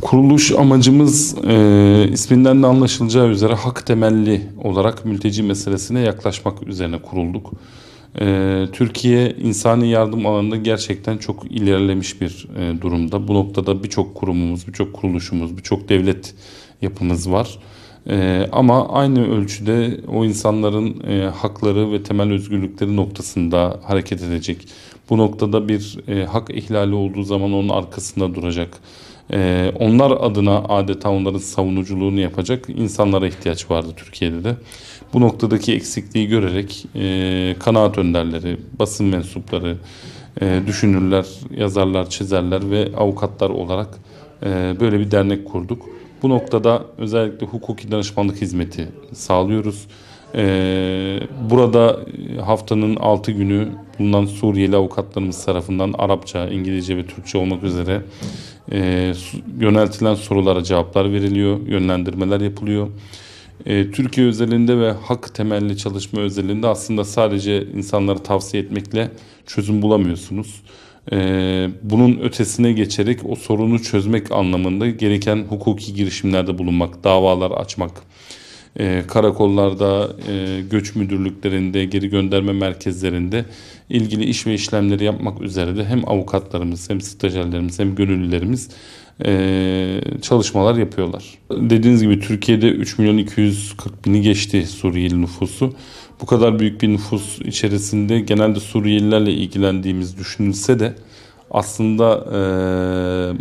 Kuruluş amacımız isminden de anlaşılacağı üzere hak temelli olarak mülteci meselesine yaklaşmak üzerine kurulduk. Türkiye insani yardım alanında gerçekten çok ilerlemiş bir durumda. Bu noktada birçok kurumumuz, birçok kuruluşumuz, birçok devlet yapımız var. Ama aynı ölçüde o insanların hakları ve temel özgürlükleri noktasında hareket edecek. Bu noktada bir hak ihlali olduğu zaman onun arkasında duracak. Onlar adına adeta onların savunuculuğunu yapacak insanlara ihtiyaç vardı Türkiye'de de. Bu noktadaki eksikliği görerek kanaat önderleri, basın mensupları, düşünürler, yazarlar, çizerler ve avukatlar olarak böyle bir dernek kurduk. Bu noktada özellikle hukuki danışmanlık hizmeti sağlıyoruz. Burada haftanın 6 günü bulunan Suriyeli avukatlarımız tarafından Arapça, İngilizce ve Türkçe olmak üzere yöneltilen sorulara cevaplar veriliyor, yönlendirmeler yapılıyor. Türkiye özelinde ve hak temelli çalışma özelinde aslında sadece insanları tavsiye etmekle çözüm bulamıyorsunuz. Bunun ötesine geçerek o sorunu çözmek anlamında gereken hukuki girişimlerde bulunmak, davalar açmak, karakollarda, göç müdürlüklerinde, geri gönderme merkezlerinde ilgili iş ve işlemleri yapmak üzere de hem avukatlarımız, hem stajyerlerimiz, hem gönüllülerimiz çalışmalar yapıyorlar. Dediğiniz gibi Türkiye'de 3 milyon 240 bini geçti Suriyeli nüfusu. Bu kadar büyük bir nüfus içerisinde genelde Suriyelilerle ilgilendiğimiz düşünülse de aslında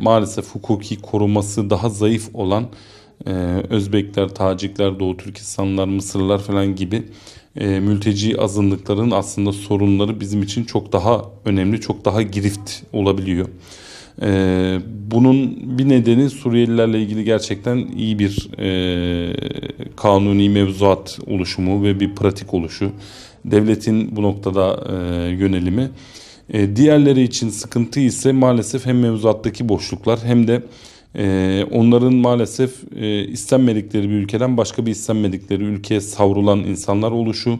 maalesef hukuki koruması daha zayıf olan Özbekler, Tacikler, Doğu Türkistanlılar, Mısırlılar falan gibi mülteci azınlıkların aslında sorunları bizim için çok daha önemli, çok daha girift olabiliyor. Bunun bir nedeni Suriyelilerle ilgili gerçekten iyi bir kanuni mevzuat oluşumu ve bir pratik oluşu. Devletin bu noktada yönelimi. Diğerleri için sıkıntı ise maalesef hem mevzuattaki boşluklar hem de onların maalesef istenmedikleri bir ülkeden başka bir istenmedikleri ülkeye savrulan insanlar oluşu,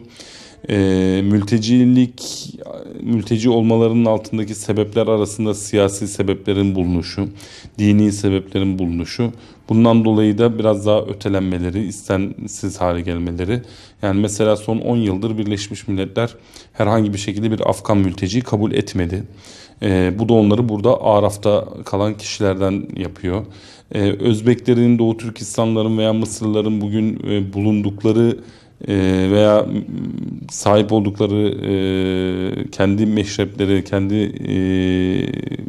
mülteci olmalarının altındaki sebepler arasında siyasi sebeplerin bulunuşu, dini sebeplerin bulunuşu, bundan dolayı da biraz daha ötelenmeleri, istensiz hale gelmeleri. Yani mesela son 10 yıldır Birleşmiş Milletler herhangi bir şekilde bir Afgan mülteciyi kabul etmedi. Bu da onları burada Araf'ta kalan kişilerden yapıyor. Özbeklerin, Doğu Türkistanlıların veya Mısırlıların bugün bulundukları veya sahip oldukları kendi meşrepleri, kendi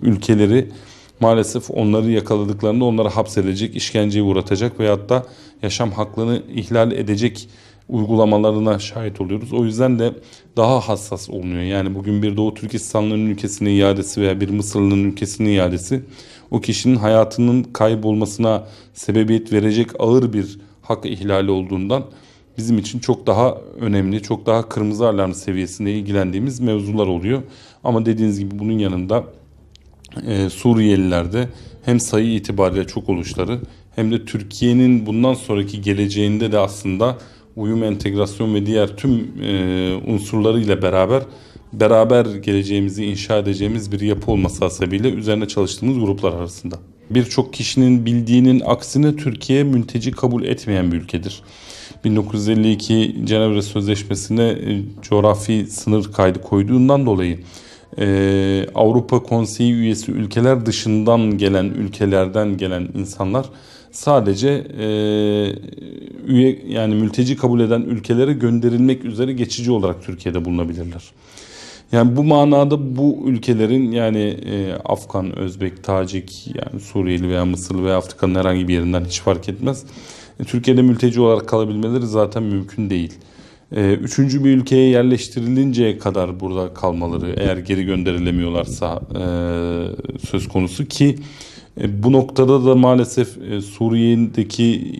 ülkeleri maalesef onları yakaladıklarında onları hapsedecek, işkenceye uğratacak veyahut da yaşam haklarını ihlal edecek uygulamalarına şahit oluyoruz. O yüzden de daha hassas olunuyor. Yani bugün bir Doğu Türkistanlı'nın ülkesine iadesi veya bir Mısırlı'nın ülkesine iadesi o kişinin hayatının kaybolmasına sebebiyet verecek ağır bir hak ihlali olduğundan bizim için çok daha önemli, çok daha kırmızı alarm seviyesinde ilgilendiğimiz mevzular oluyor. Ama dediğiniz gibi bunun yanında Suriyelilerde hem sayı itibariyle çok oluşları hem de Türkiye'nin bundan sonraki geleceğinde de aslında uyum, entegrasyon ve diğer tüm unsurlarıyla beraber geleceğimizi inşa edeceğimiz bir yapı olması hasebiyle üzerine çalıştığımız gruplar arasında. Birçok kişinin bildiğinin aksine Türkiye mülteci kabul etmeyen bir ülkedir. 1952 Cenevre Sözleşmesi'ne coğrafi sınır kaydı koyduğundan dolayı Avrupa Konseyi üyesi ülkeler dışından gelen ülkelerden gelen insanlar sadece üye yani mülteci kabul eden ülkelere gönderilmek üzere geçici olarak Türkiye'de bulunabilirler. Yani bu manada bu ülkelerin yani Afgan, Özbek, Tacik, yani Suriyeli veya Mısırlı veya Afrika'nın herhangi bir yerinden hiç fark etmez. Türkiye'de mülteci olarak kalabilmeleri zaten mümkün değil. Üçüncü bir ülkeye yerleştirilinceye kadar burada kalmaları eğer geri gönderilemiyorlarsa söz konusu ki bu noktada da maalesef Suriye'deki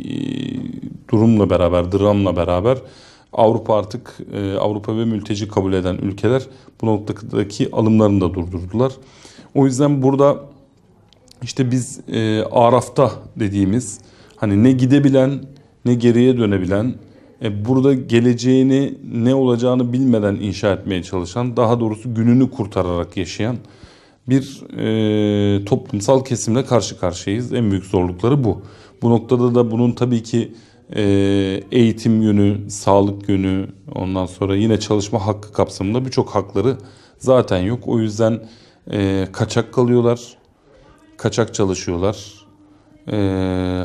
durumla beraber, dramla beraber Avrupa ve mülteci kabul eden ülkeler bu noktadaki alımlarını da durdurdular. O yüzden burada işte biz Araf'ta dediğimiz hani ne gidebilen ne geriye dönebilen burada geleceğini ne olacağını bilmeden inşa etmeye çalışan, daha doğrusu gününü kurtararak yaşayan bir toplumsal kesimle karşı karşıyayız. En büyük zorlukları bu. Bu noktada da bunun tabii ki eğitim yönü, sağlık yönü, ondan sonra yine çalışma hakkı kapsamında birçok hakları zaten yok. O yüzden kaçak kalıyorlar, kaçak çalışıyorlar.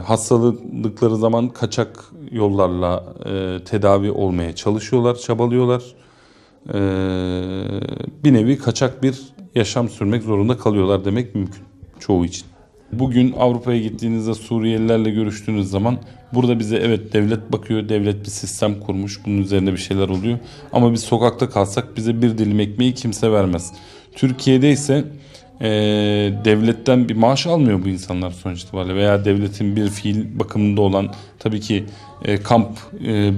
Hastalıkları zaman kaçak yollarla tedavi olmaya çalışıyorlar, çabalıyorlar. Bir nevi kaçak bir yaşam sürmek zorunda kalıyorlar demek mümkün çoğu için. Bugün Avrupa'ya gittiğinizde Suriyelilerle görüştüğünüz zaman burada bize evet devlet bakıyor, devlet bir sistem kurmuş, bunun üzerine bir şeyler oluyor. Ama biz sokakta kalsak bize bir dilim ekmeği kimse vermez. Türkiye'de ise devletten bir maaş almıyor bu insanlar sonuç itibariyle veya devletin bir fiil bakımında olan tabii ki kamp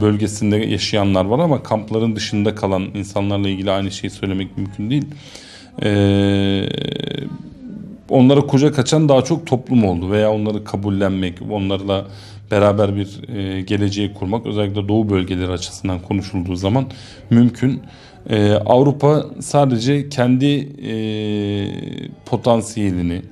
bölgesinde yaşayanlar var ama kampların dışında kalan insanlarla ilgili aynı şeyi söylemek mümkün değil. Onlara kucak açan daha çok toplum oldu veya onları kabullenmek, onlarla beraber bir geleceği kurmak özellikle Doğu bölgeleri açısından konuşulduğu zaman mümkün. Avrupa sadece kendi potansiyelini,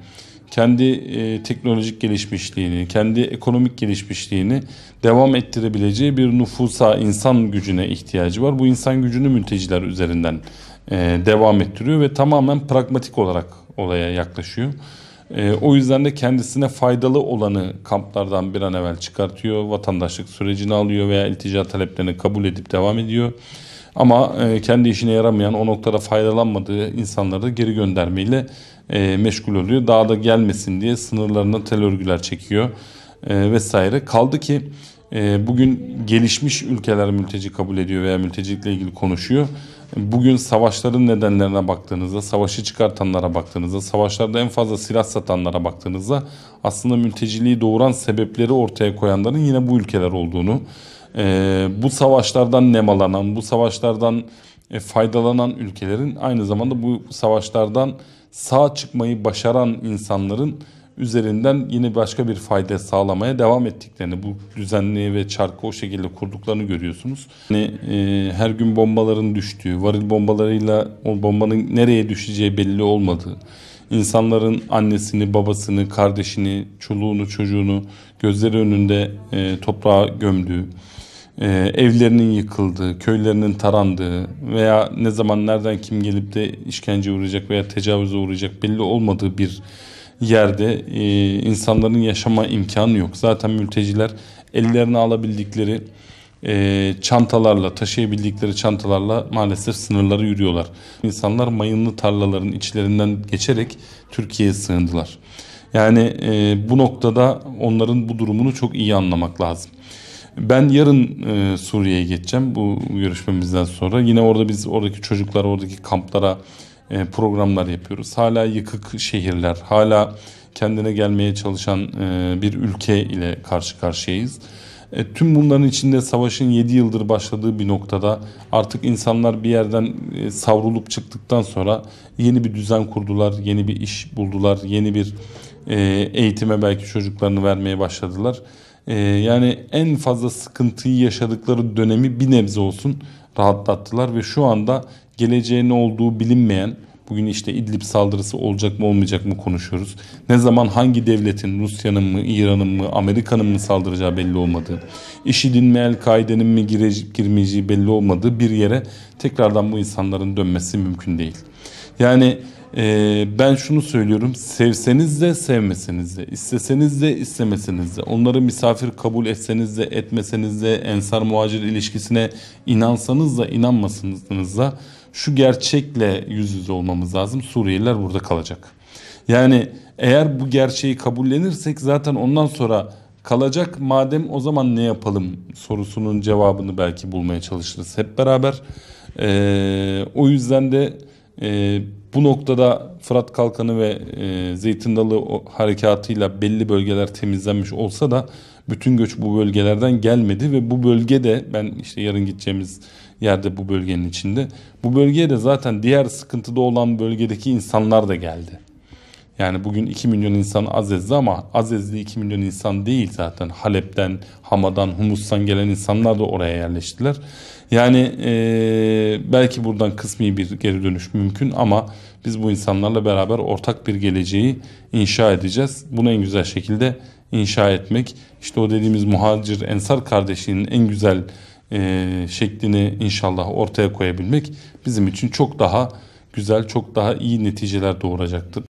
kendi teknolojik gelişmişliğini, kendi ekonomik gelişmişliğini devam ettirebileceği bir nüfusa, insan gücüne ihtiyacı var. Bu insan gücünü mülteciler üzerinden devam ettiriyor ve tamamen pragmatik olarak olaya yaklaşıyor. O yüzden de kendisine faydalı olanı kamplardan bir an evvel çıkartıyor, vatandaşlık sürecini alıyor veya iltica taleplerini kabul edip devam ediyor. Ama kendi işine yaramayan, o noktada faydalanmadığı insanları da geri göndermeyle meşgul oluyor. Daha da gelmesin diye sınırlarına tel örgüler çekiyor vesaire. Kaldı ki bugün gelişmiş ülkeler mülteci kabul ediyor veya mültecilikle ilgili konuşuyor. Bugün savaşların nedenlerine baktığınızda, savaşı çıkartanlara baktığınızda, savaşlarda en fazla silah satanlara baktığınızda aslında mülteciliği doğuran sebepleri ortaya koyanların yine bu ülkeler olduğunu, bu savaşlardan nemalanan, bu savaşlardan faydalanan ülkelerin aynı zamanda bu savaşlardan sağ çıkmayı başaran insanların üzerinden yine başka bir fayda sağlamaya devam ettiklerini, bu düzenli ve çarkı o şekilde kurduklarını görüyorsunuz. Yani, her gün bombaların düştüğü, varil bombalarıyla o bombanın nereye düşeceği belli olmadığı, insanların annesini, babasını, kardeşini, çoluğunu, çocuğunu gözleri önünde toprağa gömdüğü, evlerinin yıkıldığı, köylerinin tarandığı veya ne zaman nereden kim gelip de işkence uğrayacak veya tecavüze uğrayacak belli olmadığı bir yerde insanların yaşama imkanı yok. Zaten mülteciler ellerine alabildikleri çantalarla, taşıyabildikleri çantalarla maalesef sınırları yürüyorlar. İnsanlar mayınlı tarlaların içlerinden geçerek Türkiye'ye sığındılar. Yani bu noktada onların bu durumunu çok iyi anlamak lazım. Ben yarın Suriye'ye geçeceğim bu görüşmemizden sonra. Yine orada biz oradaki çocuklar, oradaki kamplara programlar yapıyoruz. Hala yıkık şehirler, hala kendine gelmeye çalışan bir ülke ile karşı karşıyayız. Tüm bunların içinde savaşın 7 yıldır başladığı bir noktada artık insanlar bir yerden savrulup çıktıktan sonra yeni bir düzen kurdular, yeni bir iş buldular, yeni bir eğitime belki çocuklarını vermeye başladılar. Yani en fazla sıkıntıyı yaşadıkları dönemi bir nebze olsun rahatlattılar ve şu anda geleceğe ne olduğu bilinmeyen, bugün işte İdlib saldırısı olacak mı olmayacak mı konuşuyoruz. Ne zaman hangi devletin, Rusya'nın mı, İran'ın mı, Amerika'nın mı saldıracağı belli olmadığı, IŞİD'in mi, El-Kaide'nin mi girmeyeceği belli olmadığı bir yere tekrardan bu insanların dönmesi mümkün değil. Yani ben şunu söylüyorum, sevseniz de sevmeseniz de, isteseniz de istemeseniz de, onları misafir kabul etseniz de etmeseniz de, ensar muhacir ilişkisine inansanız da inanmasanız da şu gerçekle yüz yüze olmamız lazım: Suriyeliler burada kalacak. Yani eğer bu gerçeği kabullenirsek zaten ondan sonra kalacak, madem o zaman ne yapalım sorusunun cevabını belki bulmaya çalışırız hep beraber. O yüzden de bu noktada Fırat Kalkanı ve Zeytin Dalı harekatıyla belli bölgeler temizlenmiş olsa da bütün göç bu bölgelerden gelmedi ve bu bölgede, ben işte yarın gideceğimiz yerde bu bölgenin içinde, bu bölgeye de zaten diğer sıkıntıda olan bölgedeki insanlar da geldi. Yani bugün 2 milyon insan Azez'de ama Azez'de 2 milyon insan değil zaten. Halep'ten, Hama'dan, Humus'tan gelen insanlar da oraya yerleştiler. Yani belki buradan kısmi bir geri dönüş mümkün ama Biz bu insanlarla beraber ortak bir geleceği inşa edeceğiz. Bunu en güzel şekilde inşa etmek, işte o dediğimiz muhacir ensar kardeşliğinin en güzel şeklini inşallah ortaya koyabilmek bizim için çok daha güzel, çok daha iyi neticeler doğuracaktır.